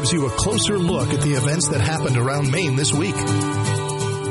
gives you a closer look at the events that happened around Maine this week.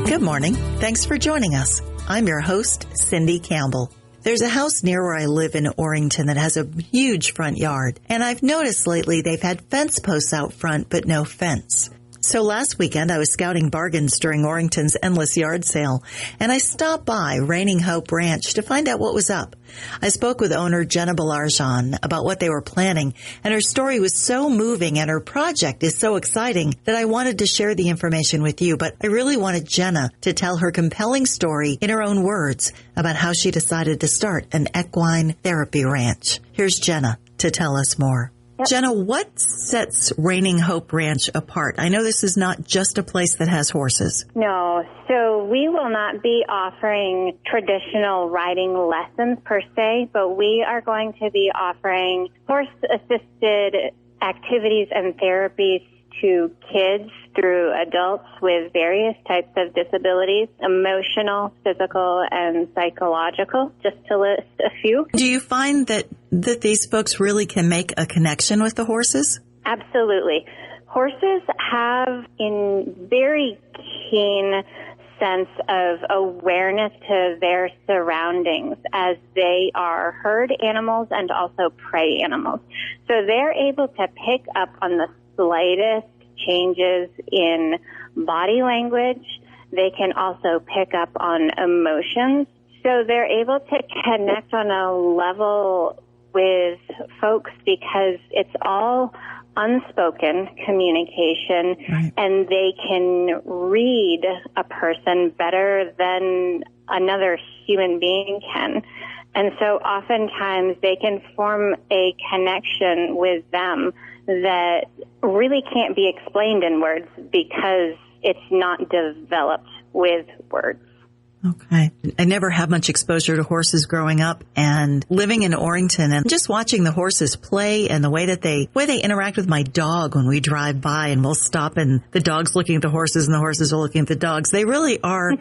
Good morning. Thanks for joining us. I'm your host, Cindy Campbell. There's a house near where I live in Orrington that has a huge front yard, and I've noticed lately they've had fence posts out front, but no fence. So last weekend, I was scouting bargains during Orrington's endless yard sale, and I stopped by Reigning Hope Ranch to find out what was up. I spoke with owner Jenna Balarjan about what they were planning, and her story was so moving and her project is so exciting that I wanted to share the information with you, but I really wanted Jenna to tell her compelling story in her own words about how she decided to start an equine therapy ranch. Here's Jenna to tell us more. Yep. Jenna, what sets Reigning Hope Ranch apart? I know this is not just a place that has horses. No, so we will not be offering traditional riding lessons per se, but we are going to be offering horse-assisted activities and therapies to kids through adults with various types of disabilities, emotional, physical, and psychological, just to list a few. Do you find that these folks really can make a connection with the horses? Absolutely. Horses have a very keen sense of awareness to their surroundings as they are herd animals and also prey animals. So they're able to pick up on the slightest changes in body language. They can also pick up on emotions. So they're able to connect on a level with folks because it's all unspoken communication, right, and they can read a person better than another human being can. And so oftentimes they can form a connection with them that really can't be explained in words because it's not developed with words. Okay. I never had much exposure to horses growing up, and living in Orrington and just watching the horses play and the way they interact with my dog when we drive by, and we'll stop and the dog's looking at the horses and the horses are looking at the dogs. They really are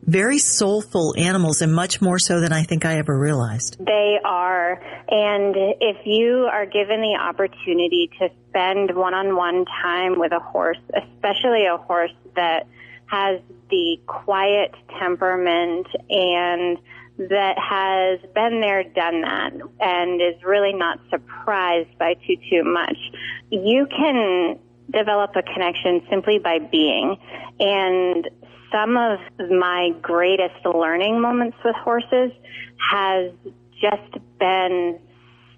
very soulful animals, and much more so than I think I ever realized. They are. And if you are given the opportunity to spend one-on-one time with a horse, especially a horse that has the quiet temperament and that has been there, done that, and is really not surprised by too much, you can develop a connection simply by being. And some of my greatest learning moments with horses has just been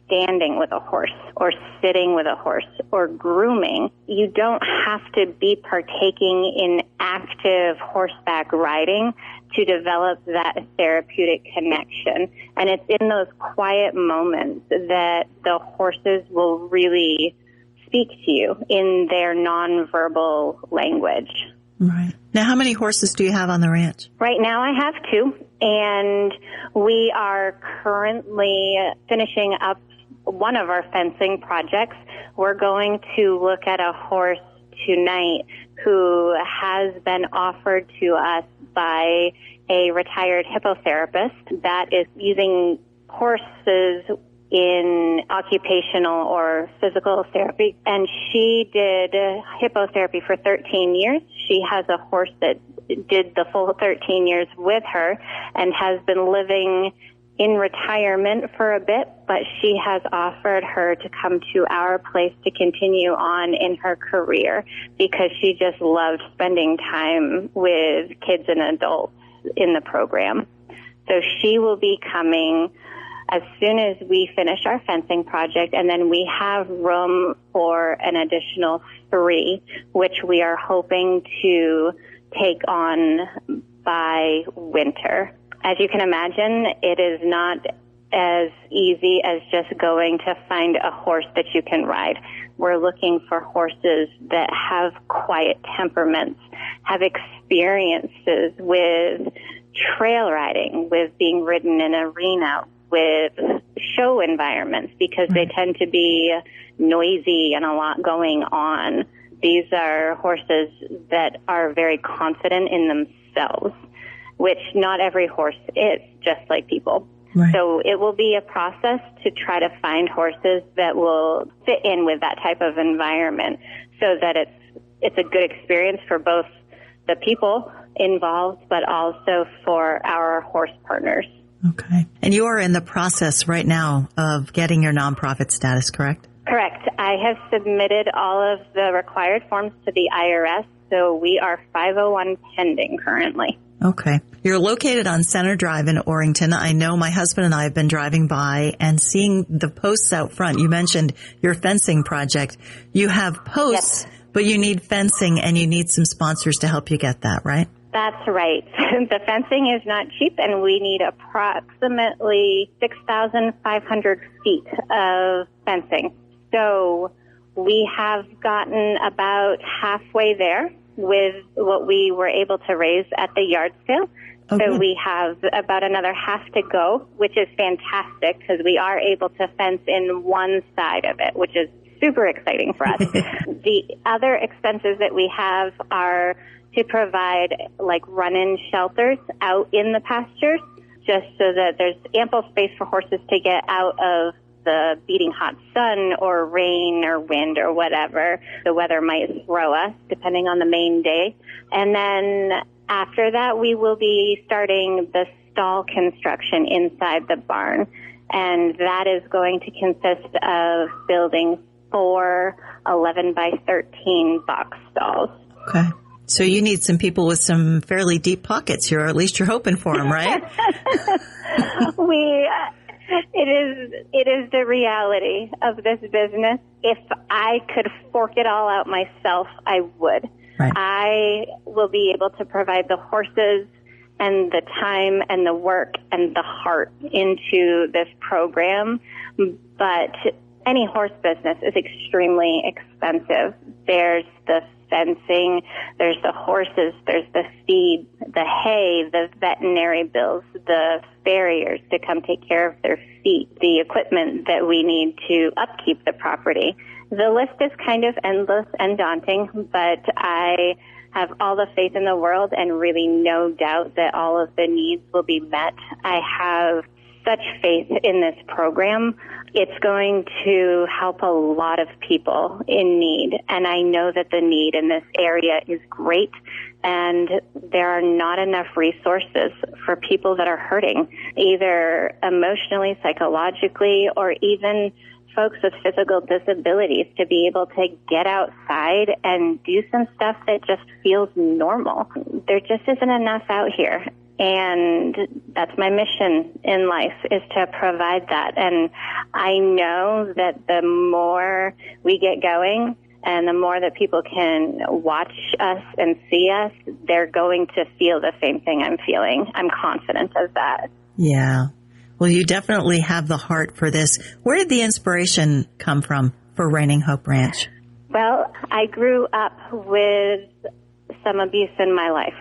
standing with a horse or sitting with a horse or grooming. You don't have to be partaking in active horseback riding to develop that therapeutic connection. And it's in those quiet moments that the horses will really speak to you in their nonverbal language. Right. Now, how many horses do you have on the ranch? Right now I have 2, and we are currently finishing up one of our fencing projects. We're going to look at a horse tonight who has been offered to us by a retired hippotherapist that is using horses in occupational or physical therapy. And she did hippotherapy for 13 years. She has a horse that did the full 13 years with her and has been living in retirement for a bit, but she has offered her to come to our place to continue on in her career because she just loved spending time with kids and adults in the program. So she will be coming as soon as we finish our fencing project, and then we have room for an additional 3, which we are hoping to take on by winter. As you can imagine, it is not as easy as just going to find a horse that you can ride. We're looking for horses that have quiet temperaments, have experiences with trail riding, with being ridden in an arena, with show environments, because they tend to be noisy and a lot going on. These are horses that are very confident in themselves, which not every horse is, just like people. Right. So it will be a process to try to find horses that will fit in with that type of environment. so that it's a good experience for both the people involved, but also for our horse partners. Okay. And you are in the process right now of getting your nonprofit status, correct? Correct. I have submitted all of the required forms to the IRS, so we are 501 pending currently. Okay. You're located on Center Drive in Orrington. I know my husband and I have been driving by and seeing the posts out front. You mentioned your fencing project. You have posts, yes, but you need fencing and you need some sponsors to help you get that, right? That's right. The fencing is not cheap, and we need approximately 6,500 feet of fencing. So we have gotten about halfway there with what we were able to raise at the yard sale. Okay. So we have about another half to go, which is fantastic because we are able to fence in one side of it, which is super exciting for us. The other expenses that we have are to provide like run-in shelters out in the pastures, just so that there's ample space for horses to get out of the beating hot sun or rain or wind or whatever the weather might throw us, depending on the main day. And then after that, we will be starting the stall construction inside the barn. And that is going to consist of building 4 11 by 13 box stalls. Okay. So you need some people with some fairly deep pockets here, or at least you're hoping for them, right? It is the reality of this business. If I could fork it all out myself, I would. Right. I will be able to provide the horses and the time and the work and the heart into this program, but any horse business is extremely expensive. There's the fencing, there's the horses, there's the feed, the hay, the veterinary bills, the farriers to come take care of their feet, the equipment that we need to upkeep the property. The list is kind of endless and daunting, but I have all the faith in the world and really no doubt that all of the needs will be met. I have such faith in this program. It's going to help a lot of people in need, and I know that the need in this area is great, and there are not enough resources for people that are hurting, either emotionally, psychologically, or even folks with physical disabilities to be able to get outside and do some stuff that just feels normal. There just isn't enough out here. And that's my mission in life, is to provide that. And I know that the more we get going and the more that people can watch us and see us, they're going to feel the same thing I'm feeling. I'm confident of that. Yeah. Well, you definitely have the heart for this. Where did the inspiration come from for Reigning Hope Ranch? Well, I grew up with some abuse in my life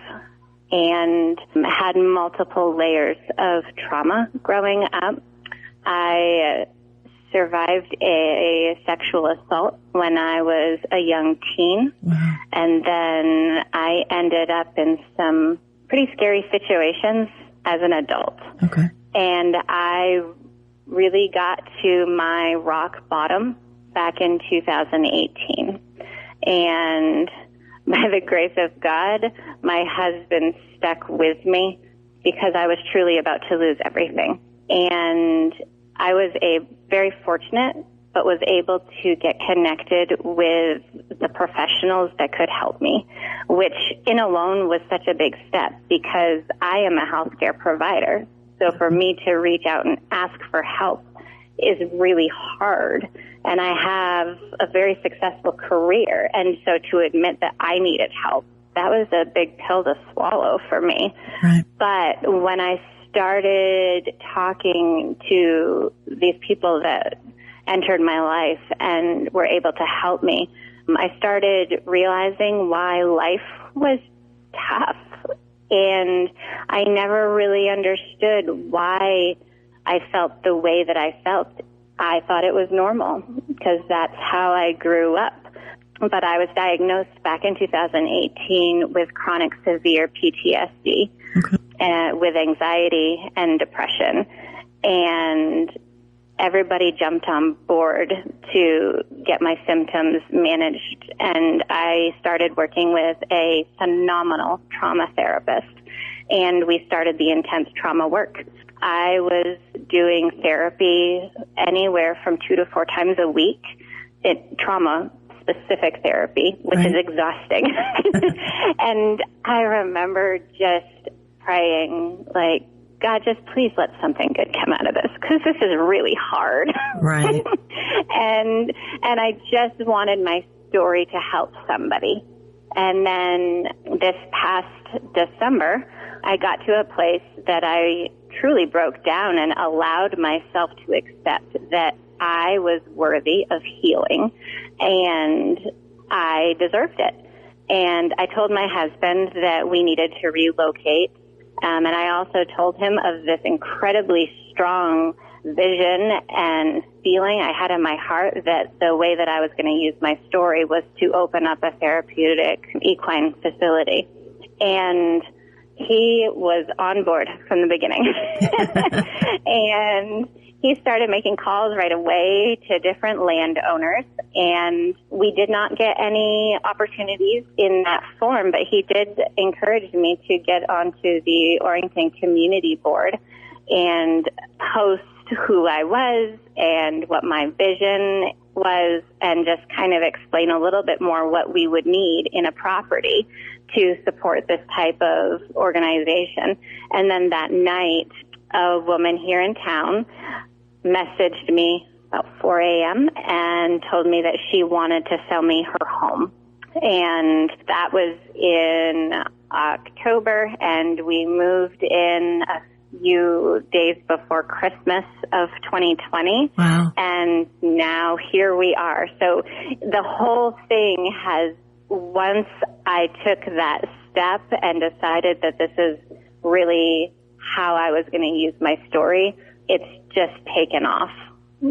and had multiple layers of trauma growing up. I survived a sexual assault when I was a young teen. Wow. And then I ended up in some pretty scary situations as an adult. Okay. And I really got to my rock bottom back in 2018. And by the grace of God, my husband stuck with me because I was truly about to lose everything. And I was very fortunate, but was able to get connected with the professionals that could help me, which in alone was such a big step because I am a healthcare provider. So for me to reach out and ask for help is really hard. And I have a very successful career. And so to admit that I needed help, that was a big pill to swallow for me. Right. But when I started talking to these people that entered my life and were able to help me, I started realizing why life was tough. And I never really understood why I felt the way that I felt. I thought it was normal because that's how I grew up. But I was diagnosed back in 2018 with chronic severe PTSD, with anxiety and depression. And everybody jumped on board to get my symptoms managed and I started working with a phenomenal trauma therapist, and we started the intense trauma work. I was doing therapy anywhere from 2 to 4 times a week, trauma-specific therapy, which is exhausting. And I remember just praying, like, God, just please let something good come out of this, because this is really hard. Right. and I just wanted my story to help somebody. And then this past December, I got to a place that I truly broke down and allowed myself to accept that I was worthy of healing and I deserved it. And I told my husband that we needed to relocate. And I also told him of this incredibly strong vision and feeling I had in my heart that the way that I was going to use my story was to open up a therapeutic equine facility. And he was on board from the beginning. And he started making calls right away to different landowners, and we did not get any opportunities in that form, but he did encourage me to get onto the Orrington Community Board and post who I was and what my vision was, and just kind of explain a little bit more what we would need in a property to support this type of organization. And then that night, a woman here in town messaged me about 4 a.m. and told me that she wanted to sell me her home. And that was in October, and we moved in a few days before Christmas of 2020. Wow. And now here we are. So the whole thing has, once I took that step and decided that this is really how I was going to use my story, it's just taken off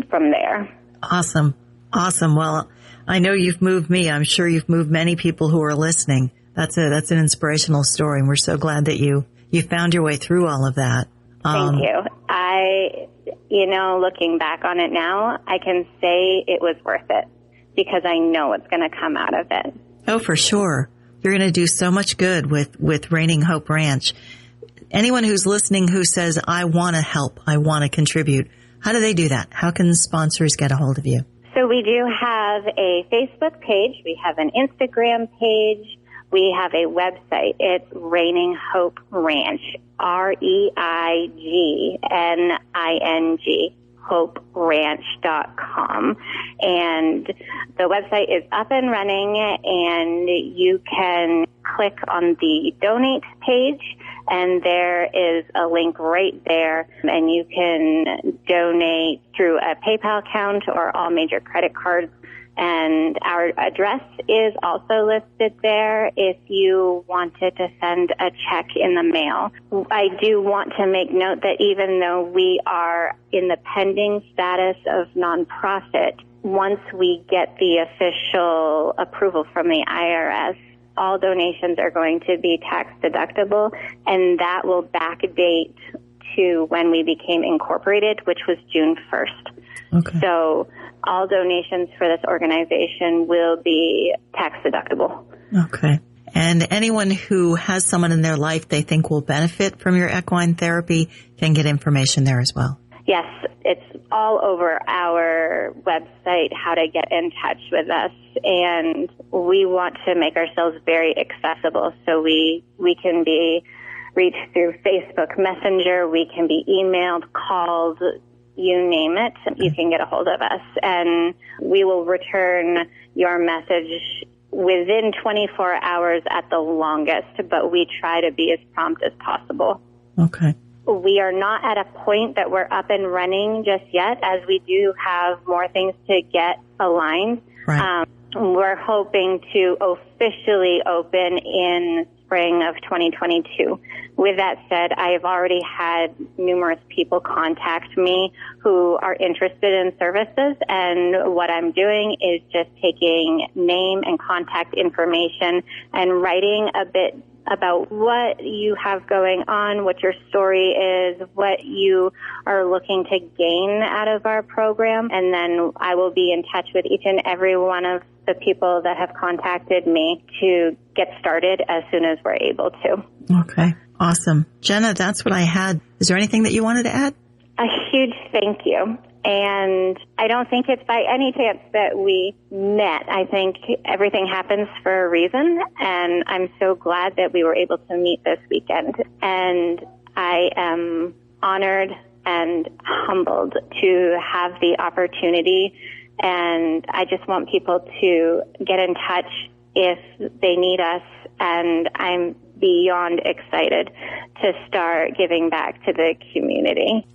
from there. Awesome. Awesome. Well, I know you've moved me. I'm sure you've moved many people who are listening. That's an inspirational story, and we're so glad that you found your way through all of that. Thank you. Looking back on it now, I can say it was worth it because I know what's going to come out of it. Oh, for sure. You're going to do so much good with Reigning Hope Ranch. Anyone who's listening who says, I want to help, I want to contribute, how do they do that? How can sponsors get a hold of you? So we do have a Facebook page. We have an Instagram page. We have a website. It's Reigning Hope Ranch, REIGNING, hoperanch.com. And the website is up and running, and you can click on the donate page, and there is a link right there, and you can donate through a PayPal account or all major credit cards. And our address is also listed there if you wanted to send a check in the mail. I do want to make note that even though we are in the pending status of nonprofit, once we get the official approval from the IRS, all donations are going to be tax deductible, and that will backdate to when we became incorporated, which was June 1st. Okay. So all donations for this organization will be tax deductible. Okay. And anyone who has someone in their life they think will benefit from your equine therapy can get information there as well. Yes, it's all over our website, how to get in touch with us. And we want to make ourselves very accessible, so we can be reached through Facebook Messenger, we can be emailed, called, you name it, you can get a hold of us. And we will return your message within 24 hours at the longest, but we try to be as prompt as possible. Okay. We are not at a point that we're up and running just yet, as we do have more things to get aligned. Right. We're hoping to officially open in spring of 2022. With that said, I have already had numerous people contact me who are interested in services, and what I'm doing is just taking name and contact information and writing a bit about what you have going on, what your story is, what you are looking to gain out of our program, and then I will be in touch with each and every one of the people that have contacted me to get started as soon as we're able to. Okay. Awesome. Jenna, that's what I had. Is there anything that you wanted to add? A huge thank you. And I don't think it's by any chance that we met. I think everything happens for a reason, and I'm so glad that we were able to meet this weekend. And I am honored and humbled to have the opportunity, and I just want people to get in touch if they need us, and I'm beyond excited to start giving back to the community.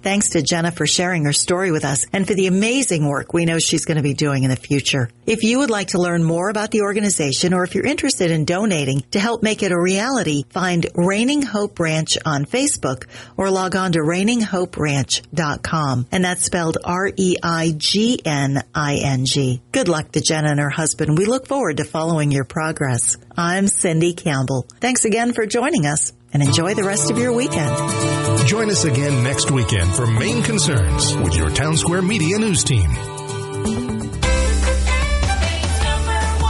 Thanks to Jenna for sharing her story with us and for the amazing work we know she's going to be doing in the future. If you would like to learn more about the organization, or if you're interested in donating to help make it a reality, find Reigning Hope Ranch on Facebook or log on to reigninghoperanch.com. And that's spelled REIGNING. Good luck to Jenna and her husband. We look forward to following your progress. I'm Cindy Campbell. Thanks again for joining us, and enjoy the rest of your weekend. Join us again next weekend for Maine Concerns with your Town Square Media News Team.